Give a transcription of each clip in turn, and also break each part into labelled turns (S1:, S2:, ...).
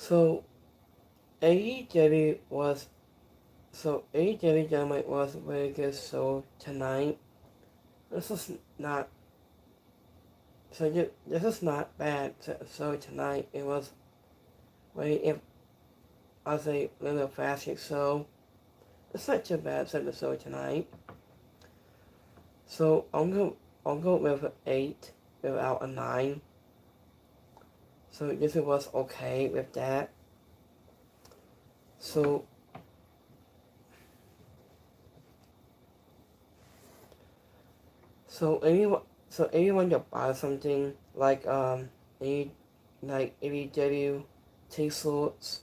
S1: So AEW was AEW Dynamite was a very good show tonight. This is not this is not bad. So tonight it was very if I say a little faster show. It's not too bad. So the show tonight. So I'll go with an 8 without a 9. So this was okay with that. So so anyone that buys something like AEW T-shirts,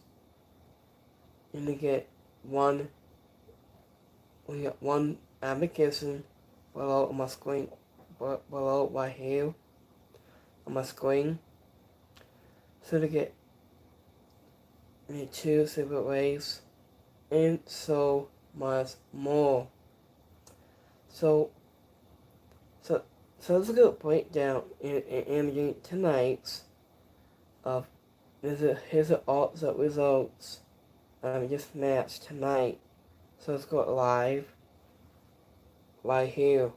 S1: and you get one we got one application below on my screen, below right here on my screen. So to get two separate ways and so much more. So so so let's go breakdown in tonight's of here's all the results of this match tonight. So let's go live right here.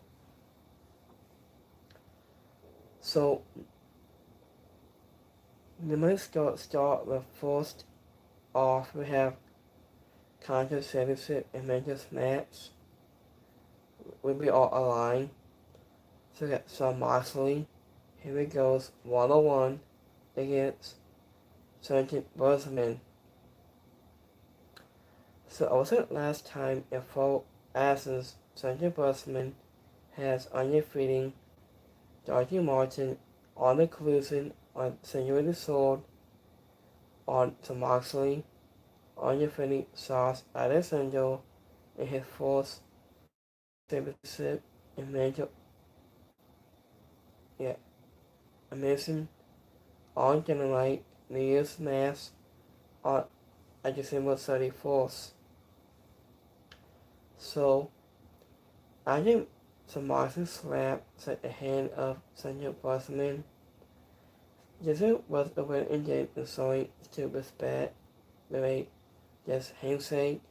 S1: So the might start with first off we have contest championship and men's match. We'll be all aligned. So we got Shawn Moxley. Here he goes 101 against Sergeant Buzzman. So I was at last time in 4 asses, Sergeant Buzzman has undefeating Dorothy Martin on the collusion on Senorita Sword on to Moxley, undefeating Sauce Alessandro in his fourth championship in major amazing on Dynamite New Year's Mass on December 31st. So I think the Moxley slap at the hand of Sergeant Buzzman. This was a win indeed and showing to respect with a just handshake.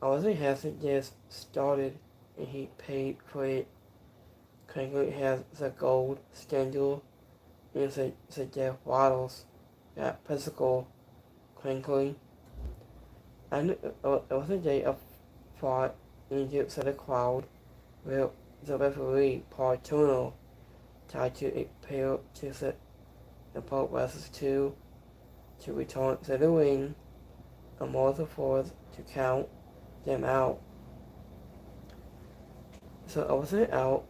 S1: Ozzy hasn't just started and he paid for it. Crankley has the gold schedule and the Jeff Waddles got physical Crankley. And it was a day of fought injured to the crowd with the referee Paul Turner tried to appeal to the Pope versus 2 to return to the ring and more the force to count them out. So I wasn't out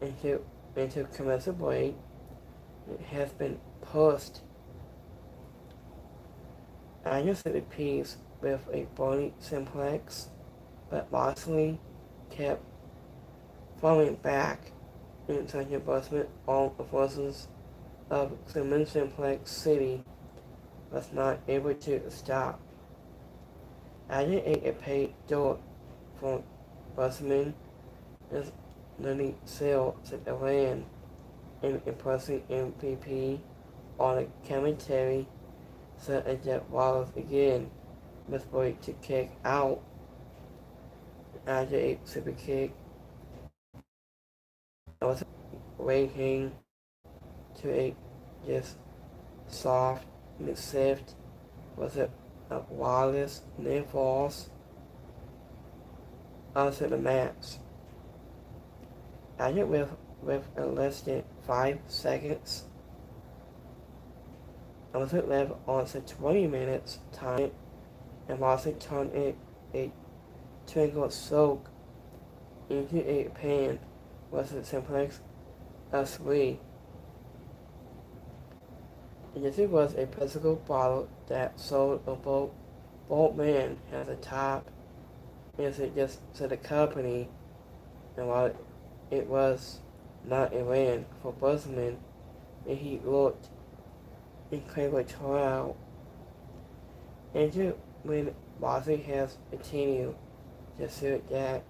S1: into commercial break. It has been pushed. I just did a piece with a bony simplex, but Moxley kept falling back in such a Buzzman on the forces of Clement Simplex City was not able to stop. I ate a paid door for Buzzman is nearly sale to the land and impressing MVP on a commentary said a Jet Wallace again was ready to kick out after a super kick. I was waiting to a just soft mid-shift was it a Wallace near falls onto the match. I did with less than 5 seconds. I was left on to 20 minutes time and Moxley turned a twinkle soak into a pan was a simplex S3. This was a physical bottle that sold a bold man at the top is it just to the company and while it was not a win for Buzzman and he looked incredibly tore out. And when Moxley has continued to see that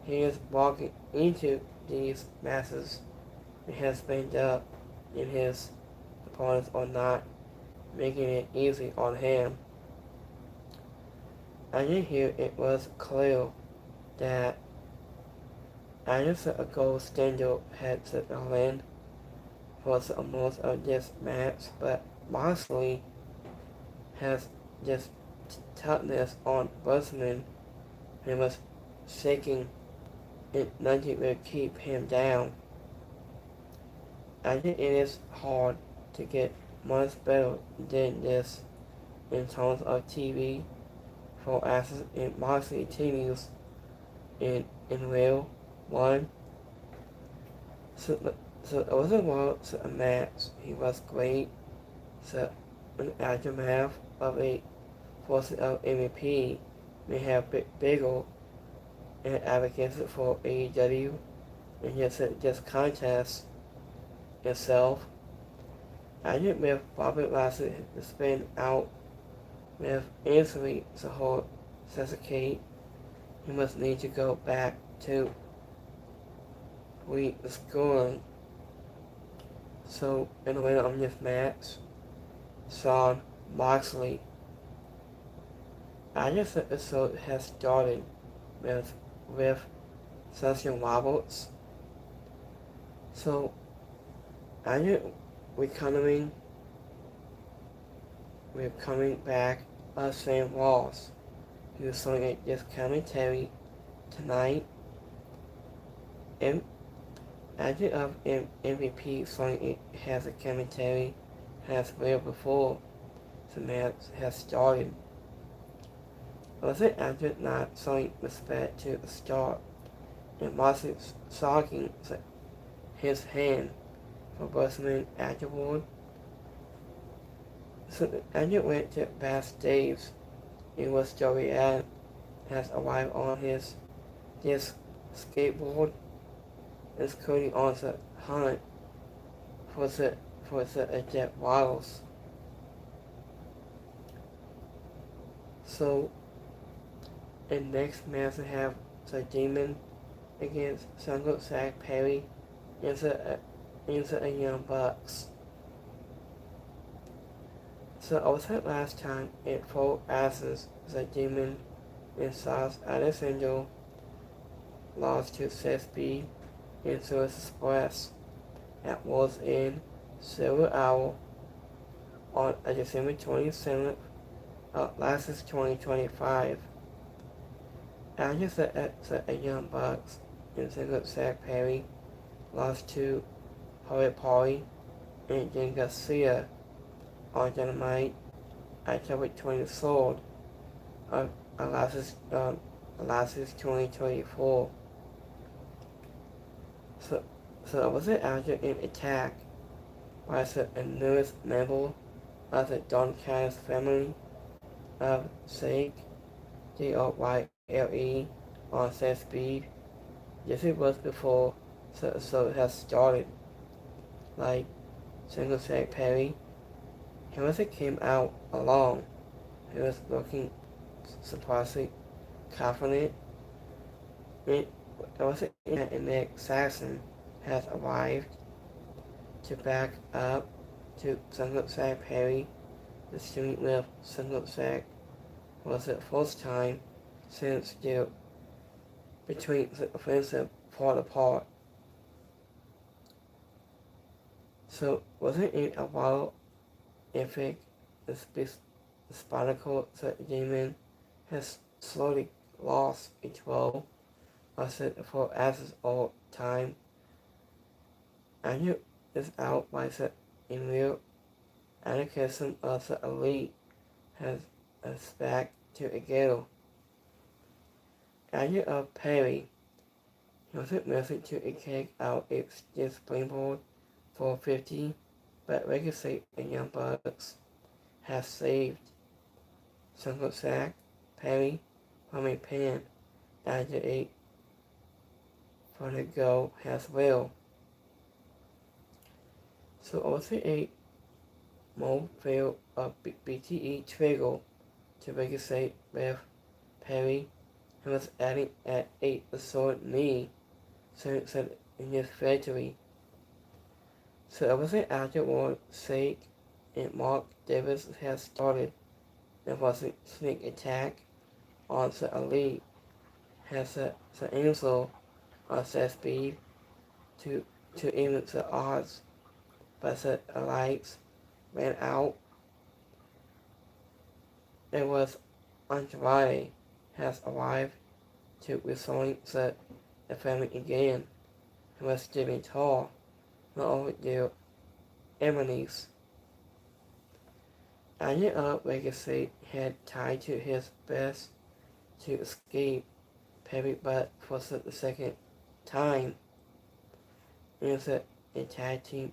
S1: he is walking into these masses and has been up in his opponents or not making it easy on him. I did hear it was clear that Anderson a gold standard had to win for most of this match, but Moxley has just toughness on Busman and was shaking and nothing will keep him down. I think it is hard to get much better than this in terms of TV for Access and Moxley continues in real one. So it was a match. He was great. So an aftermath of a forcing of MVP may have bigger and advocates for AEW and just contest itself. I think with Bobby Lashley has been out with injury to hold Sasuke, he must need to go back to reschooling. So in the winner of this match, Shawn Moxley. I just episode has started with Session Roberts. So I think we're coming back Sam Ross, who's showing this commentary tonight. And I think of MVP showing it has a commentary has well before the match has started. Was it after not showing respect to the start and Moxley shocking his hand for Busman afterward? So Andrew went to backstage and was Joey Allen has arrived on his skateboard and Cody on the hunt for the Jet Waddles. So in next match we have the Demon against Sango Zach Perry into a Young Bucks. So I was said last time in 4 asses the Demon and Sauce Alessandro lost to Seth Speed and Suicide Express at World's End Silver Hour on December 27th of last 2025. After the Young Bucks and single Zach Perry lost to Holly Polly and Jen Garcia on Dynamite October 23rd of last 2024. So it was after an attack by the newest member of the Don Callis family of Sake, DOYLE, on Seth Speed. This was before so it has started. Like single Zach Perry, he came out alone. He was looking surprisingly confident. It wasn't that Nick Saxon has arrived to back up to single Zach Perry. The student with single Zach was the first time since the between the offensive fall apart. So wasn't it a while if the spinal Demon has slowly lost its role as it for as all time. Andrew is out by the in real anarchism of the elite has back to a ghetto. Andrew of Perry, he wasn't missing to a kick out its springboard for 50, but Legacy and Young Bucks have saved Single Zach Perry from a pin after 8 for the goal as well. So also a more failed of BTE trigger to Legacy with Perry, who was adding at 8 the sword knee so in his victory. So it was afterward Sake and Mark Davis has started a sneak attack on the Elite, has the Angel of set speed to even the odds, but the Elites ran out. It was Andrade has arrived to restoring the family again. He was standing tall, not over their enemies. Added up legacy had tied to his best to escape Perry, but for the second time in the tag team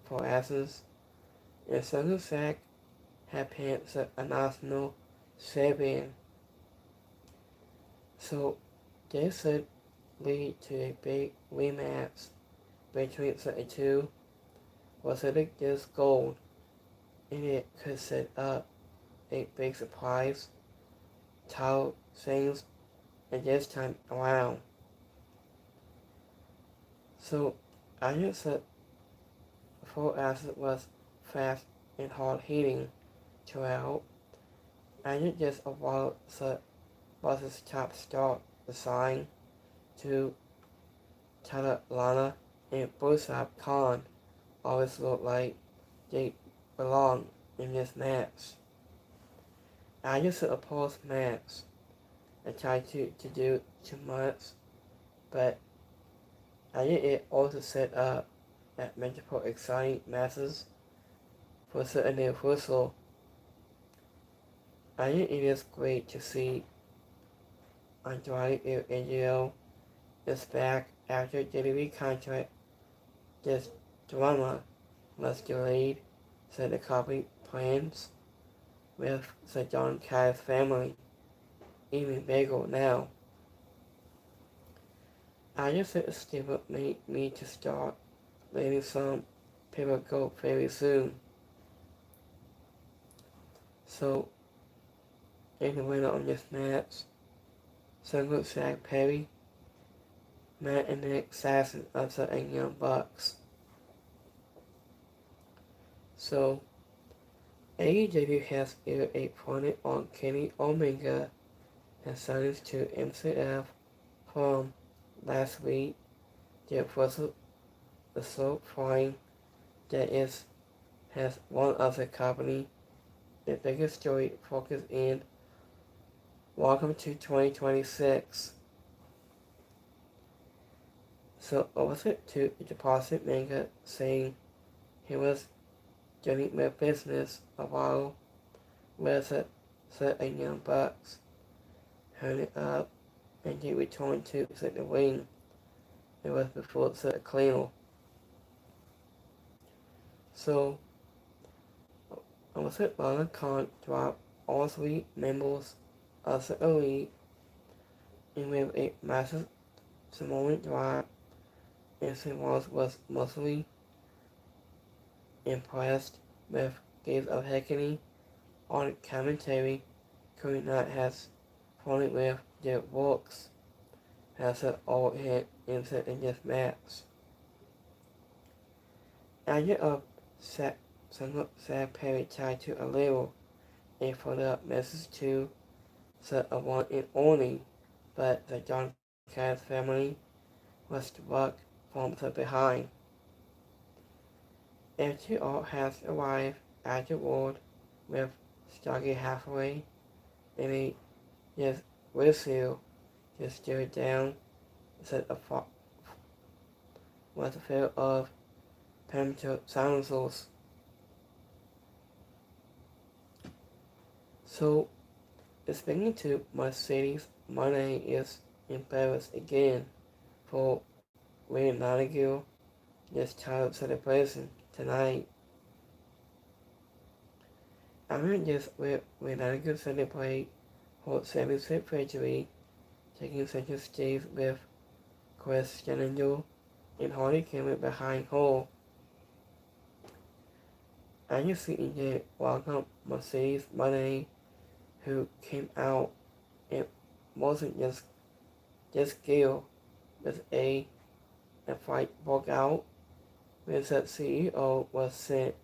S1: for Athens, and Sunday Sack had paid a national champion. So this would lead to a big rematch between the two. Was it just gold? And it could set up a big surprise title things at this time around. So I just said before Acid was fast and hard hitting throughout. I just avoid the was his top start design to Lana and Busab Khan always look like they belong in this match. I just oppose match. I tried to do too much, but I did it also set up at multiple exciting matches for certain universal. I think it is great to see Andrade El is back after WWE contract. This drama was delayed, so the company plans with the John Kai's family even bigger now. I just think Steve made me to start letting some people go very soon. So, in the winner on this match, Single Shaq Perry, Matt and Nick Saxon of the Young Bucks. So, AEW has either a point on Kenny Omega and signings to MCF from last week. There was the slow flying that has one other company. The biggest story focus in welcome to 2026. So over to Deposit Manga saying he was doing my business a while with the Young Bucks. Held it up and he returned to the ring. It was before the clean. So I was at Lana Khan dropped all 3 members of the Elite and with a massive Samoan drop, and Simmons was mostly impressed with Gates of Hecany on commentary. Could not has fallen with their works as an old hit in this match. After a Sad Perry tried to allow a follow-up message to the one and only, but the John Cass family was struck from the behind. FTR has arrived at the world with Stargate halfway, and he just whistle just stared down, said a was a pair of premature silencers. So, speaking to Mercedes, Money is embarrassed again for winning Nottingham this title celebration tonight. I'm just with Nottingham celebrate for 76th victory, taking center stage with Chris Jericho and Hardy came behind her. I'm just sitting there welcome Mercedes Money, who came out and wasn't just skill with a fight broke out when the CEO was sent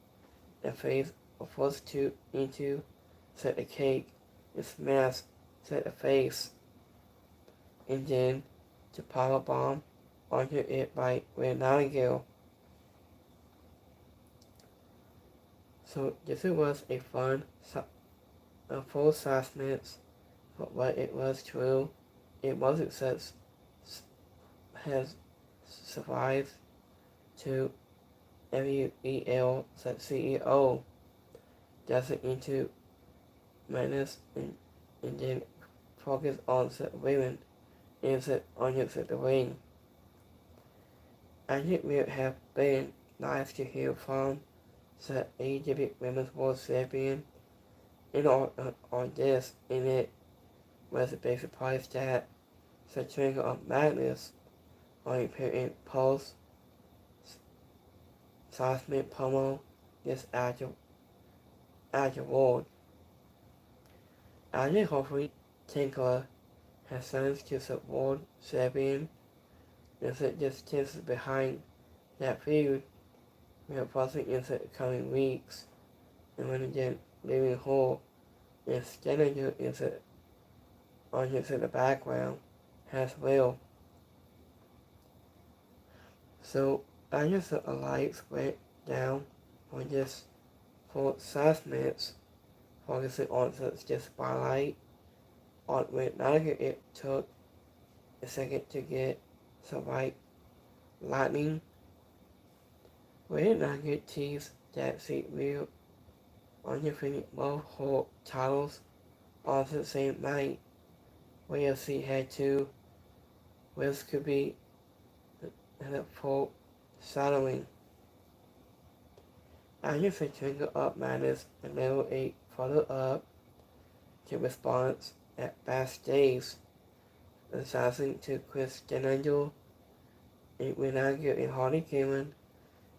S1: and face forced to into set the cake, its mask set the face, and then to pile a bomb onto it by Red Nightingale. So this was a fun, a full 6 minutes, but it was true. It wasn't such has survived to WEL such CEO doesn't into madness and then focus on set women and set on your set the ring. I think it would have been nice to hear from the AEW Women's World Champion and on this, and it was a big surprise that the Trigger of Madness only put in post 6-minute promo this afterward. I think hopefully Tinkler has sense to support Champion and set distance behind that feud. We are possibly in the coming weeks, and when again leaving whole and standing is on the background as well. So I just the lights went down on this for 6 minutes, focusing on the spotlight on when neither it took a second to get the right lightning. We did not get teased that she will undefeated both hold titles on the same night, where she had to, which could be the full shadowing. After the Trigger Up Madness and level 8 followed up to response at backstage, assassin to Chris D'Angelo, and we now get a Hardy Cameron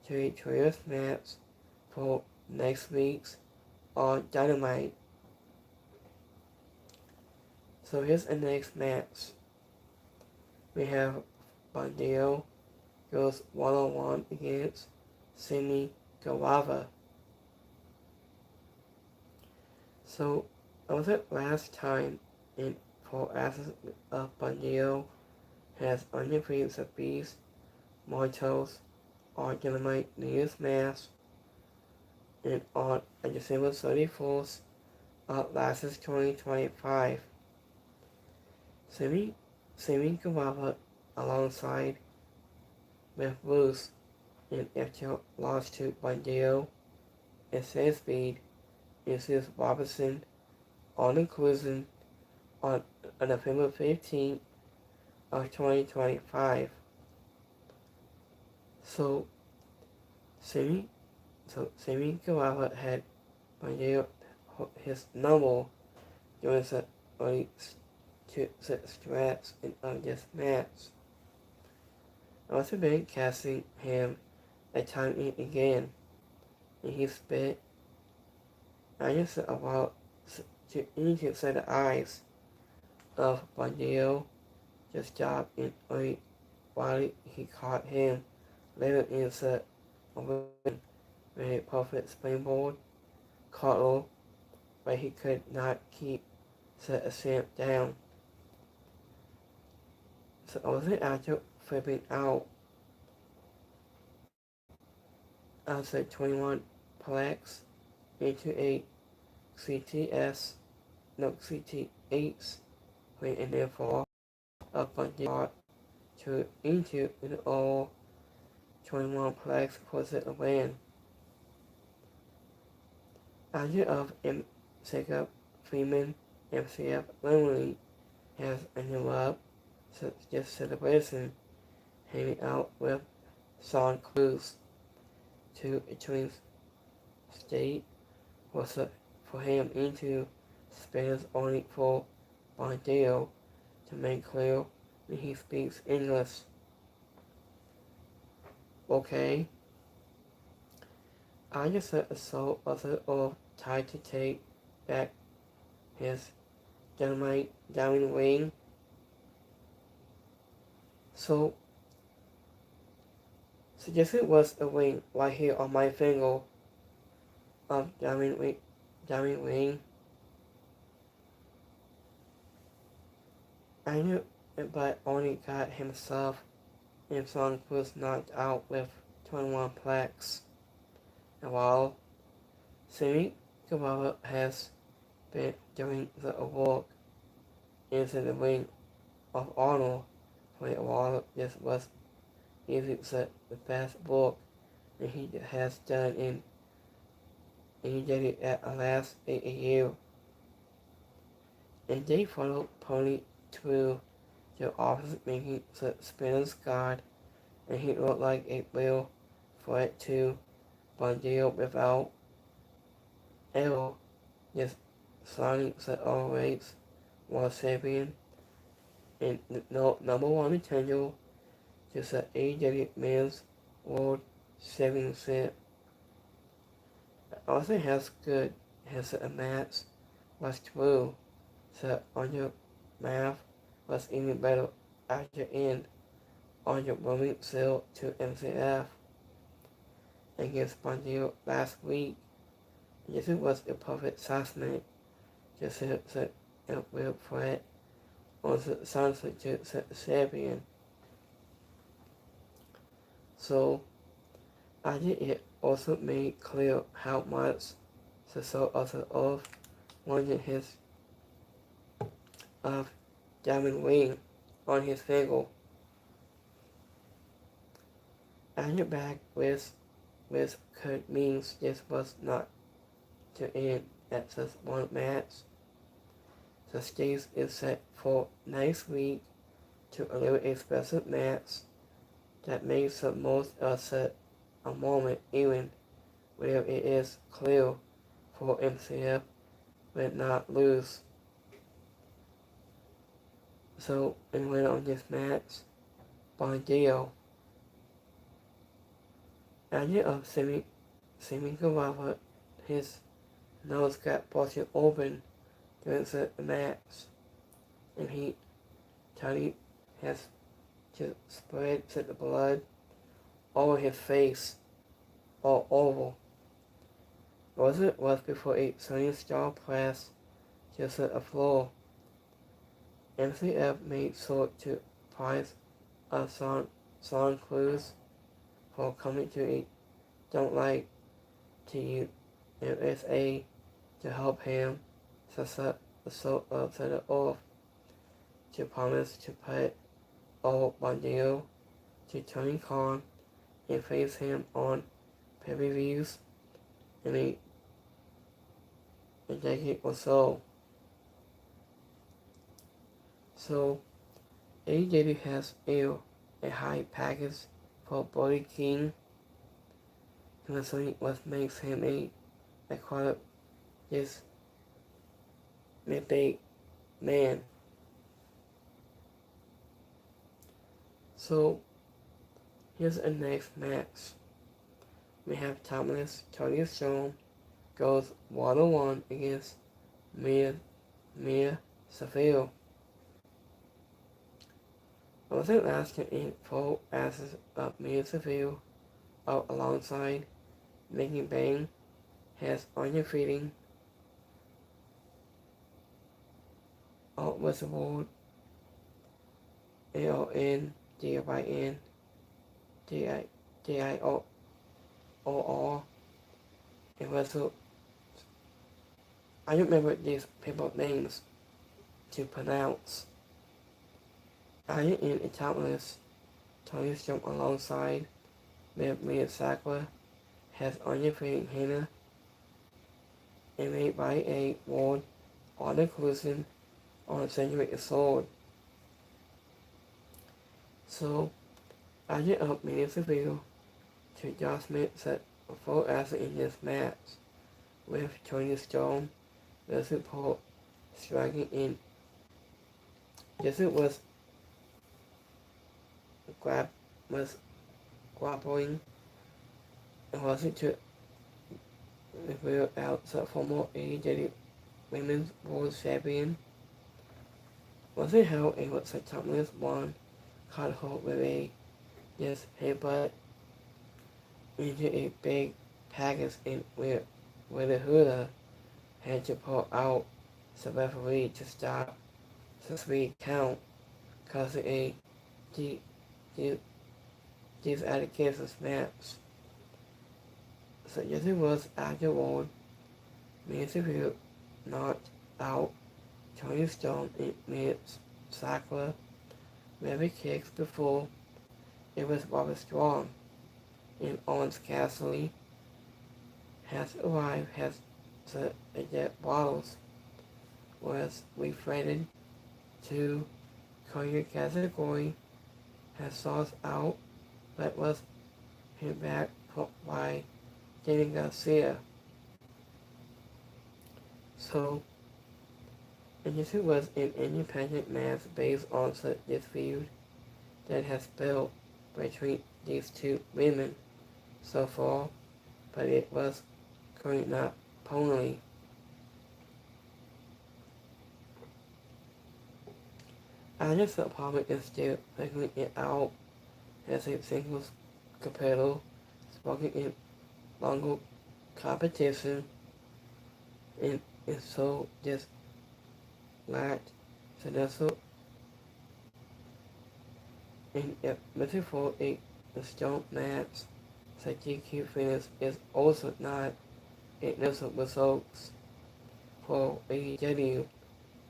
S1: to a trios match for next week's on Dynamite. So here's the next match. We have Bandeo goes one-on-one against Simi Guevara. So I was at last time in for Asses of Bandeo has undefeated the Beast, Mortals, on Dynamite New Year's Mass, and on December 31st of last 2025. Simi Guevara alongside with Bruce and after lost to Bandeo and Sam Speed and Sis Robinson on inclusion on November 15th of 2025. So Simi Guevara had Bandeo his number during the early stretch of this match. I also been casting him a time and again, and he spit. I just about to into set the eyes of Bandeo just dropped in early while he caught him later in the win with a perfect springboard caught, but he could not keep the ascent down. So I wasn't after flipping out of the 21 plex into a CTS, CT8, and therefore a bunch to into an all 21 plex for the win. After of Jacob Freeman, MCF Lonely has interrupted this celebration, hanging out with Sean Cruz to a twin state for him into Spanish only for Bandeo to make clear that he speaks English. Okay. I just said a soul of tried to take back his Dynamite down ring. So this was a ring right here on my finger of Diamond Ring. I knew it, but only got himself and Son was knocked out with 21 plex. And while Sammy Guevara has been doing the work into the ring of honor for a while, this was easily the best work that he has done and he did it at the last AEW. And they followed Pony through the office making the spinner's guard, and he looked like a real threat to Bandito without ever just signing the always was champion and no number one contender to the AEW Men's World Championship. Also has a match was true. The under math was even better at the end on the women's sale to MCF against Bandito last week. This was a perfect assessment to set a real threat on the sunset to set the champion. So I think it also made clear how much the soul of the earth wanted his of diamond ring on his finger. And the back with could means this was not to end at just one match. The stage is set for next week to deliver a special match that makes the most of a moment even where it is clear for MCF will not lose. So, and win on this match by deal. Idea of Sammy Guevara, his nose got busted open during the match, and he Tony has just spread the blood over his face all over. It was before a Sunny Star press just at the floor. MCF made sure to prize a Son Cruz for coming to a don't like to you USA to help him set it off to promise to put old Bandito to Tony Khan and face him on pay-per-views in a decade or so. So, AEW has a high package for Brody King, and what makes him a quite this big man. So, here's the next match. We have Thomas Tony Storm goes 1-1 against Mia Saville. I wasn't asking in full asses of Mia Saville out alongside Mickey Bang has undefeated out with the word ALN DIOR and wrestle. I don't remember these people's names to pronounce. I am in a topless Tony Storm alongside Mia Sakura has undefeated Hannah and made by a ward all inclusion on a century sword. So I did up minutes of video to adjustment set a full asset in this match with Tony Storm versus Paul striking in. This was grappling and wasn't to reveal out the former AEW Women's World Champion. Was it how it was a Thomas one caught hold with a headbutt into a big package and where where the Huda had to pull out the referee to stop the 3 count causing a disadicated match. So yes it was afterward, Mansfield knocked out Tony Storm in mid-cycle heavy kicks before it was Robert Strong, and Owens Cassidy has arrived as the Adept Bottles was refrated to career category, has sourced out, but was hit back by Danny Garcia. So, and this was an independent match based on this feud that has built between these two women so far, but it was currently not pony. I just apartment is still figuring it out as a singles competitor, spoken in longer competition, and so just lacked successful in a metaphor a strong match. The GQ finish is also not a innocent results for AEW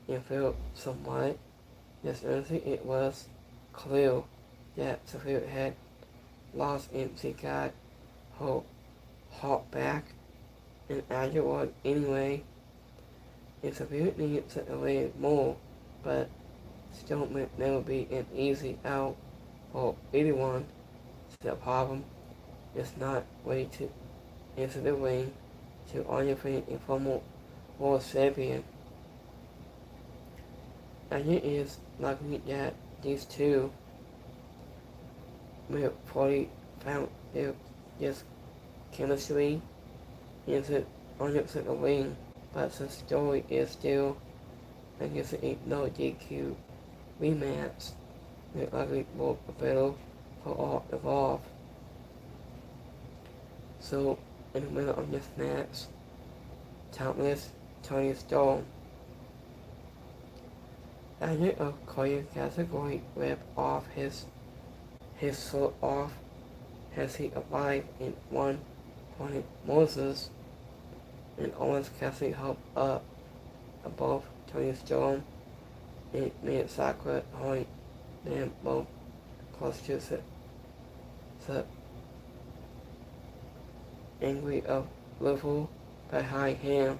S1: and felt somewhat dishonesty. It was clear that Seville had lost and she got her heart back and afterward anyway. And Seville needed to delay more, but still may never be an easy out for anyone. The problem is not ready to enter the ring to honor a former world champion. And it is likely that these two will probably found their just chemistry into honor the ring, but the story is still against a no DQ rematch with likely more battle for all involved. So, in the middle of this match, Thomas Tony Storm, after a career category ripped off his foot off as he arrived in one point Moses, and Owens Cassidy helped up above Tony Storm and made Sakura point them both close to the angry of Liverpool behind him.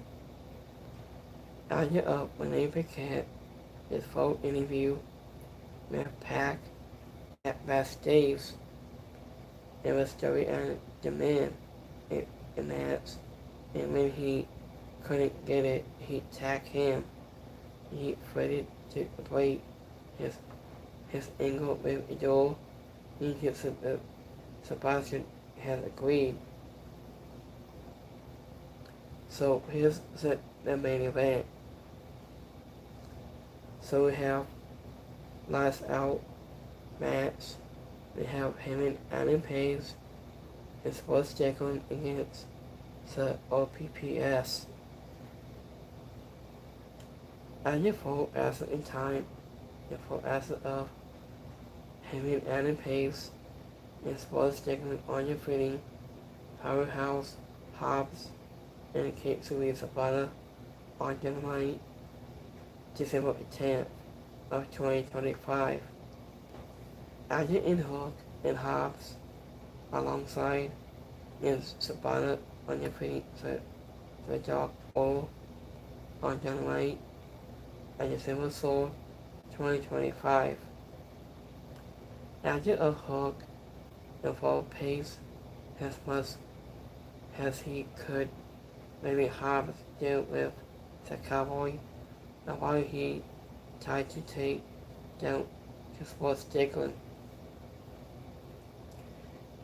S1: After a Renee Paquette, his full interview with Pac at backstage, it was story and demand in match, and when he couldn't get it, he attacked him. He threatened to break his angle with a door. Sebastian has agreed. So here's the main event. So we have last out match. We have him and Adam Page and Sports Jacqueline against the OPPS. At the full asset in time, the full asset of him and Adam Page and Sports Jacqueline on your fitting, Powerhouse, Hobbs, and Kate Sue Savannah on Dynamite, December 10th of 2025. Agent in Hook and Hobbs alongside is Savannah on the feet the Dark O on Dynamite and December 4th, 2025. Agent of Hook involved Pace as much as he could. Maybe Hobbs deal with the Cowboy, and while he tried to take down his Sports Dickland.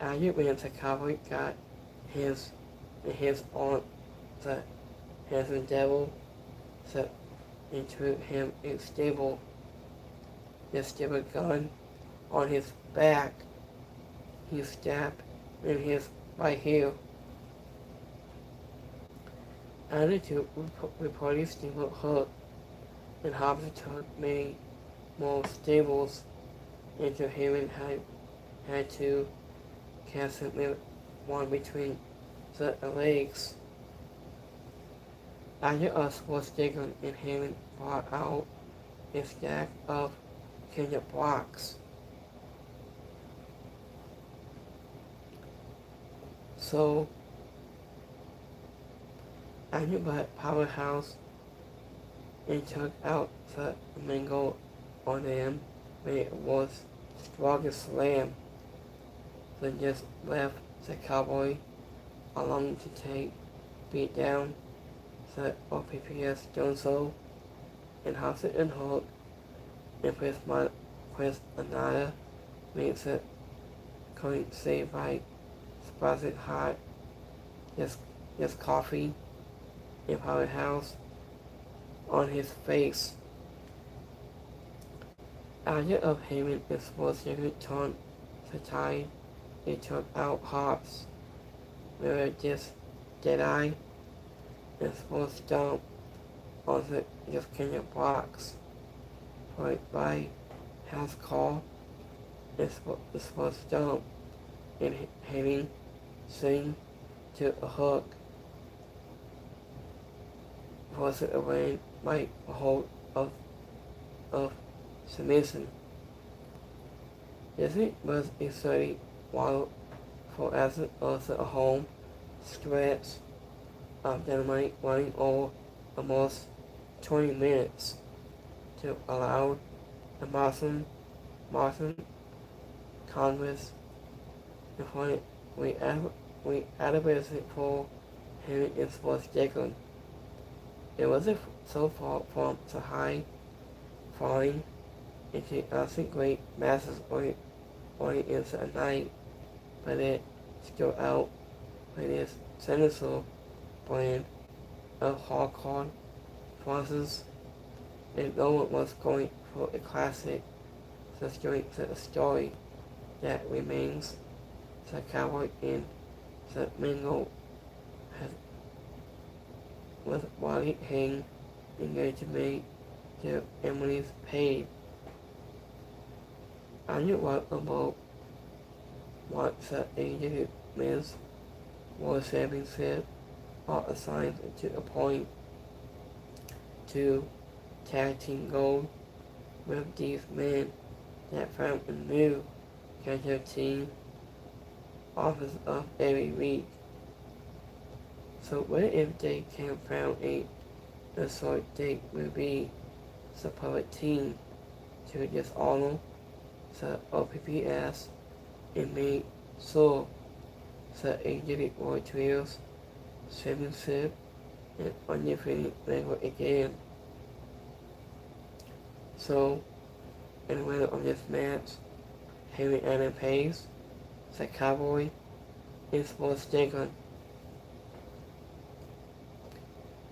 S1: After when the Cowboy got his on the handsome devil set into him a stable gun on his back, he stabbed in his right heel. Attitude reported Steamboat Hook and Hobbs took many more stables into Hammond had to cast him with one between the legs. After us was digging and Hammond brought out a stack of cinder blocks. So I knew about Powerhouse and took out the mingle on them when it was strongest slam. Then just left the cowboy alone to take beat down the OPPS Johnso and Hobson and Hook and with another makes it couldn't say right spicy hot just coffee in Powerhouse on his face. After of Heyman and Sports Secret turned the tide, they took out Hobbs. Where just Jedi and Sports dump on the just Kenya blocks. Right by House Call and Sports dump and Heyman sing to a hook. Was it away by a hold of submission. This was a study while for as also a home stretch of Dynamite running over almost 20 minutes to allow the Martin Congress to we advocated for him in sports Jacob. It wasn't so far from the high falling into great masses only into a night, but it still out with its sinister brand of hardcore forces, and no one was going for a classic, the story that remains the cowboy in the mingle with Wally Hing engaged to make to Emily's paid. I knew what about what the AEW Men's World Championship are assigned to a point to tag team gold with these men that found a new character team office of every week. So what if they can found a sort they will be the public team to dishonor the OPPS and make sure the AEW World Trios Championship and undefeated level again. So, in the winner of this match, Henry Allen Pace, the Cowboy, and Sports Jacob.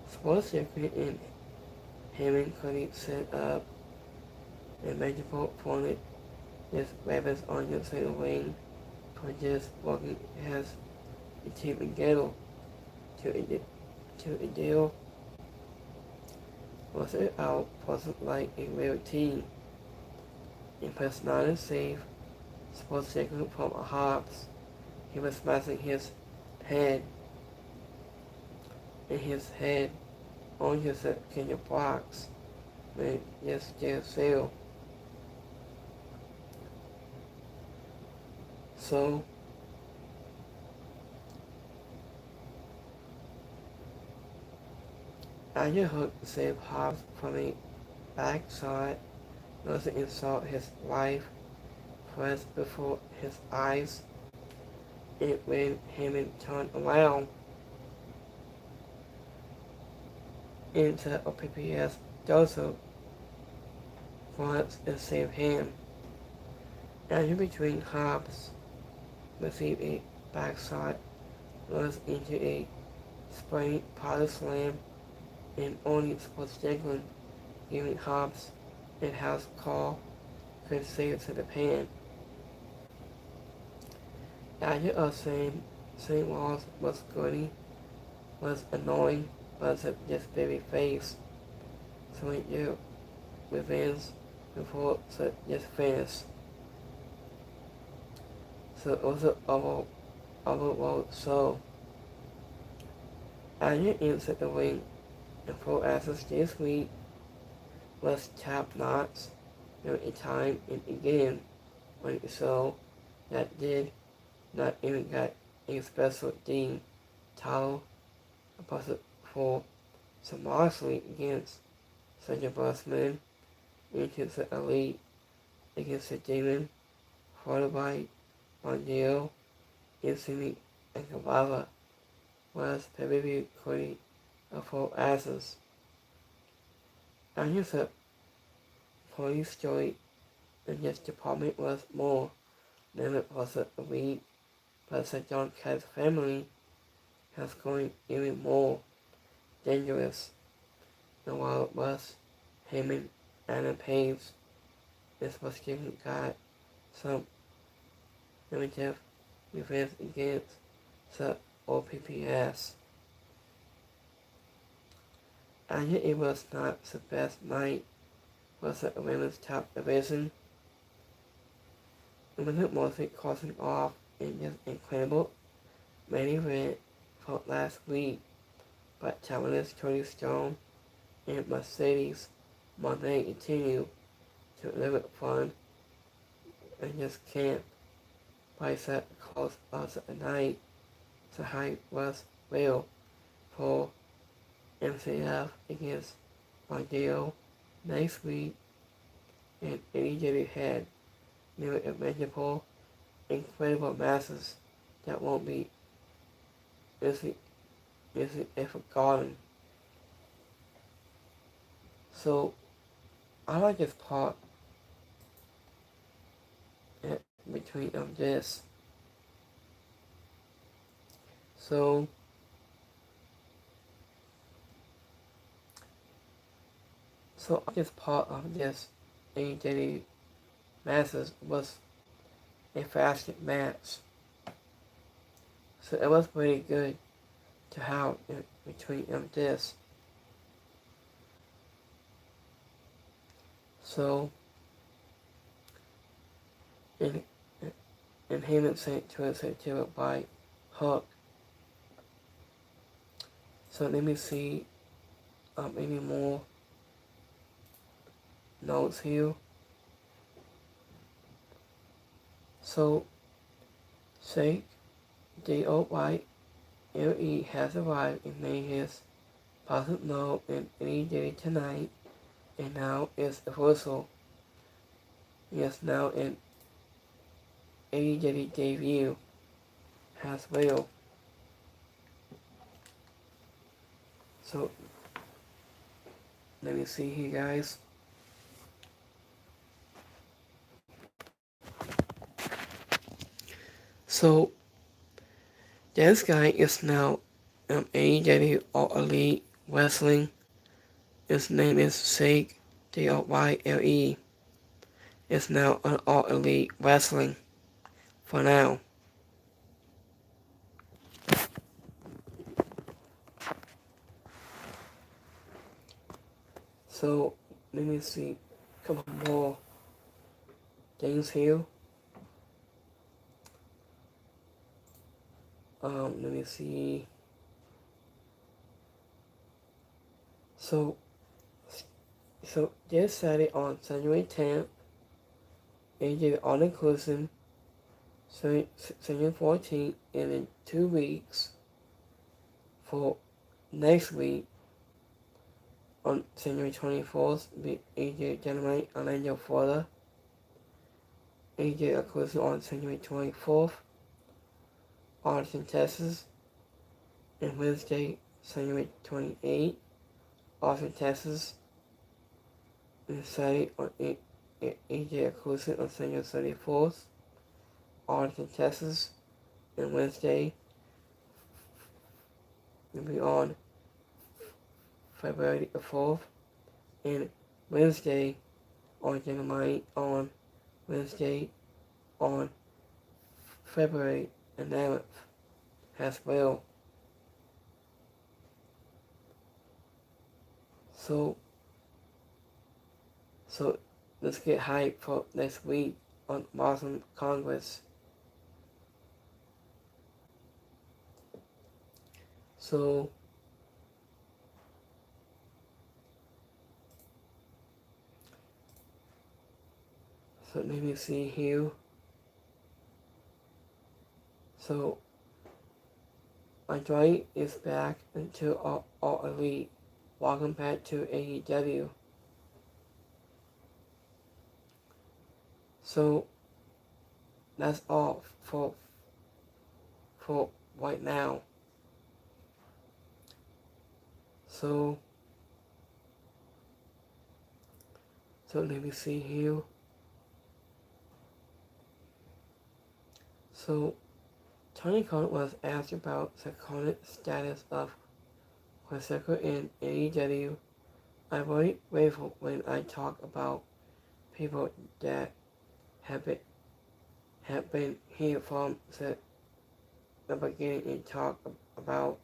S1: Sports Jacob and Henry couldn't set up a magical opponent with weapons on the same ring for just working as a team together to a deal. Was it out wasn't like a real team. In personality save Sports Jacob from a Hobbs. He was smashing his head on his Kenya blocks when just did fail. So Anya Hook saved Hobbs from a backshot, not to insult his wife, pressed before his eyes. It when Hammond turned around into a PPS dozo once and saved him. And between Hobbs received a backshot, runs into a spring power slam, and only Sports Jacob, giving Hobbs and House Call could save to the pan. After a same walls was goody, was annoying was just baby face. So when you revenge before so just finished. So it was an overall show. Anya inside the ring and full access this week was top notch every time and again when the show that did not even got a special team title opposite for some Moxley against such a Bossman into the Elite against the Demon, followed by Mondale, Insimi, and Kabbalah was pay-per-view quality of full asses. And his police story in this department was more than it was a week, but the John Cat's family has going even more dangerous than while it was Heyman and Page. This was giving God some primitive revenge against the OPPS. And yet it was not the best night for the women's top division. It wasn't mostly causing off in this incredible main event from last week, but Talented Cody Stone and Mercedes Moné continue to deliver fun and just can't by the close of the night. The hype was real for MCF against Mondale next week, and AEW had new imaginable, incredible masses that won't be easily forgotten. So I like this part between this. So this part of this AEW matches was a fasted match. So it was pretty good to have in between this. So in Heyman sent to it by Hook. So let me see any more notes here. So Sake DOYLE has arrived and made his positive note in any day tonight, and now is official. He is now in AEW debut as well. So let me see here, guys. So this guy is now AEW All Elite Wrestling. His name is Sake DOYLE. Is now an All Elite Wrestling for now. So let me see a couple more things here. Let me see. So this Saturday on January 10th, AJ All Inclusive, January 14th, and in 2 weeks for next week on January 24th, be AJ Dynamite, Orlando, Florida. AJ Inclusive on January 24th, Austin, Texas, and Wednesday, January 28th, Austin, Texas, and Saturday on AJ Inclusive on January 34th, Austin, Texas, and Wednesday will be on February the 4th, and Wednesday on Dynamite on Wednesday on February 11th as well. So so let's get hyped for next week on Boston Congress. So let me see here. So Andrade is back into All Elite. Welcome back to AEW. So that's all for right now. So let me see here. So Tony Khan was asked about the current status of Prosecco in AEW. I'm very grateful when I talk about people that have been here from the beginning and talk about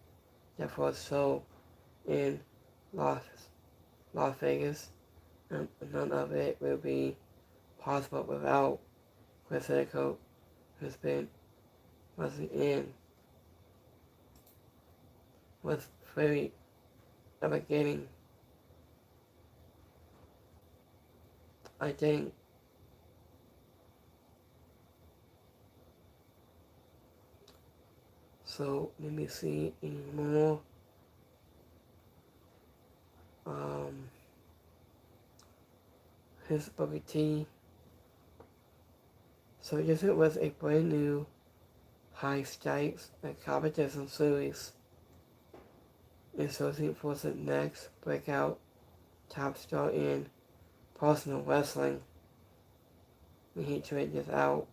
S1: the first show in Las Vegas, and none of it will be possible without Prosecco, who's been wrestling in was very the beginning. I think so. Let me see any more. His Booker T. So this was a brand new high stakes and competition series. And searching for the next breakout top star in professional wrestling. We need to check this out.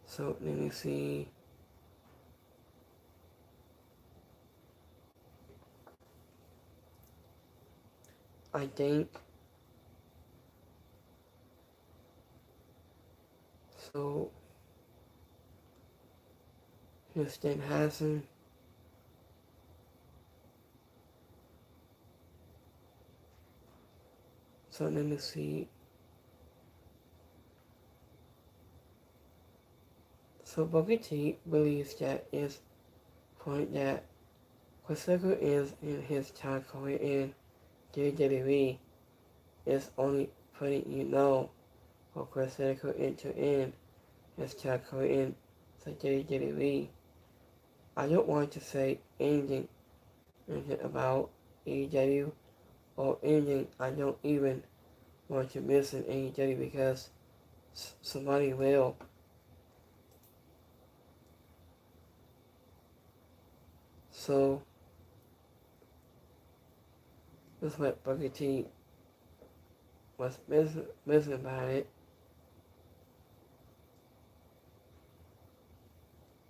S1: So let me see. I think so. Houston Hassan. So let me see. So Booker T believes that is point that Prosecco is in his time career in WWE is only putting for Prosecco into end his time career in the WWE. I don't want to say anything about AEW or anything I don't even want to mention AEW because somebody will. So that's what Booker T was mentioning about it.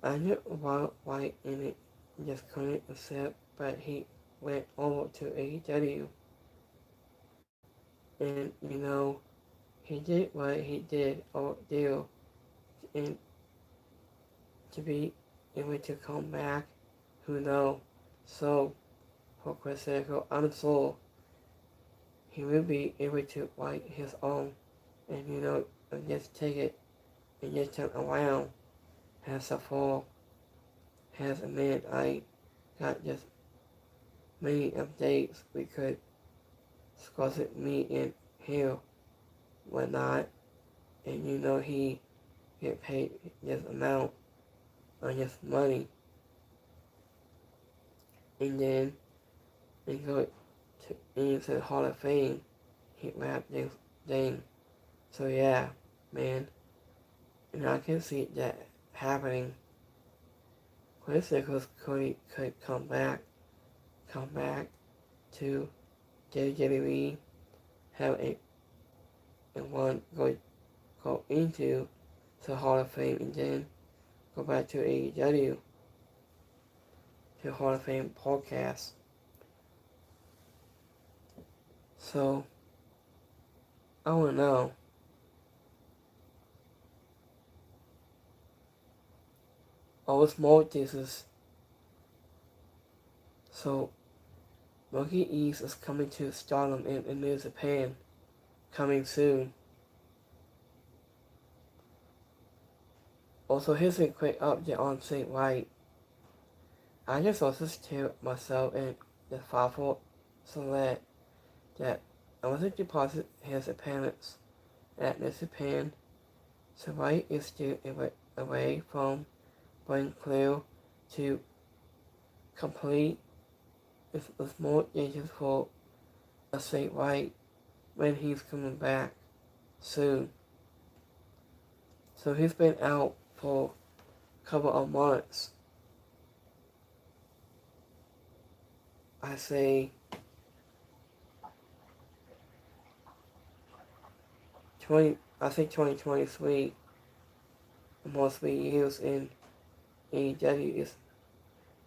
S1: I knew about why in it just couldn't accept, but he went over to AEW. And he did what he did or do, and to be able to come back, who knows? So for Prosecco, I'm sure he will be able to write his own and and just take it and just turn around. Has a fall, has a minute. I got just many updates we could discuss it me and him whatnot, and he get paid this amount on his money, and then they go into the Hall of Fame. He wrapped this thing. So yeah, man, and I can see that happening. Chris Nichols could come back to WWE, have and one go into the Hall of Fame, and then go back to AEW, to Hall of Fame podcast. So I don't know. Osmosis So Monkey East is coming to Stardom in New Japan, coming soon. Also, here's a quick update on Saint White. I just listened to myself and the thoughtful select that unless it deposit his appearance at New Japan, Saint White is still away from being clear to complete. It's more dangerous for a Saint White when he's coming back soon. So he's been out for a couple of months. I say 2023, the most we use in AEW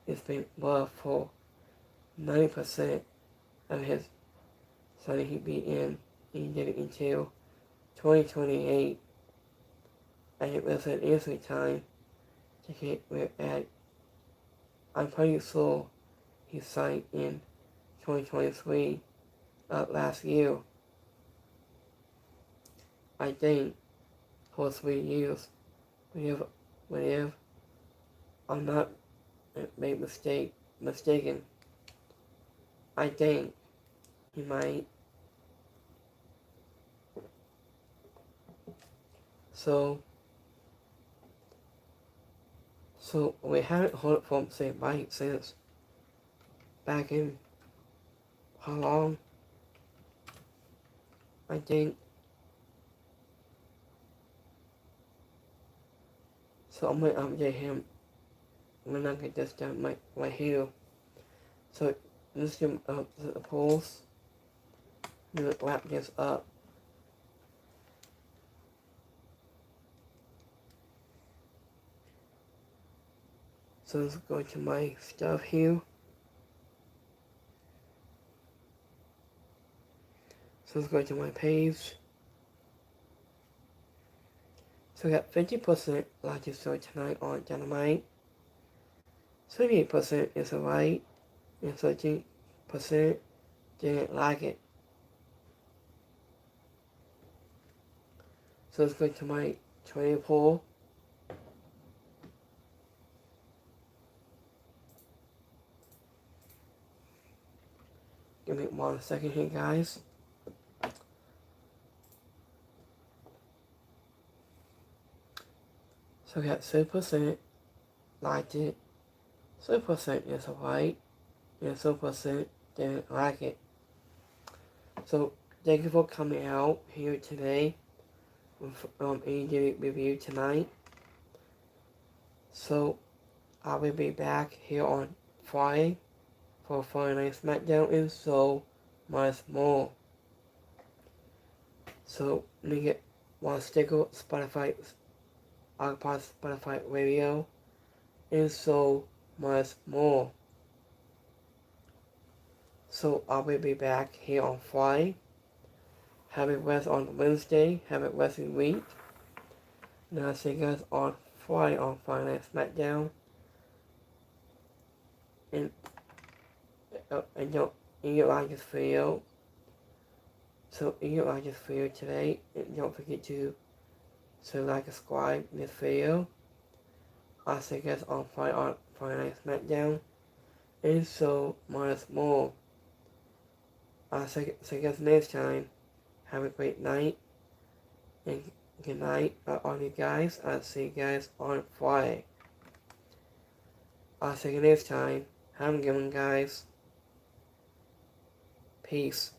S1: is been well for 90% of his starting he be in AEW until 2028. And it was an easy time to get rid at. I'm pretty sure he signed in 2023 last year. I think for 3 years. Whenever I'm not made mistaken. I think he might. So we haven't heard from Saint Mike since back in how long? I think. So I'm gonna update him when I get this done right here. So let's give the polls. I'm gonna wrap this up. So let's go to my stuff here. So let's go to my page. So we got 50% like to start tonight on Dynamite. 78% is alright, and 13% didn't like it. So let's go to my Twitter poll. Give me 1 second here, guys. So we got 6% liked it, 6% is alright, and 6% didn't like it. So thank you for coming out here today with AEW review tonight. So I will be back here on Friday for Friday Night SmackDown and so much more. So let me get one sticker, Spotify Radio, and so much more. So I will be back here on Friday. Have a rest on Wednesday. Have a resting week. And I'll see you guys on Friday on Friday Night SmackDown. And don't like this video. So if you like this video today, and don't forget to like and subscribe this video. I'll see you guys on Friday Night SmackDown. And so much more. I'll see you guys next time. Have a great night. And good night, all you guys. I'll see you guys on Friday. I'll see you next time. Have a good one, guys. Peace.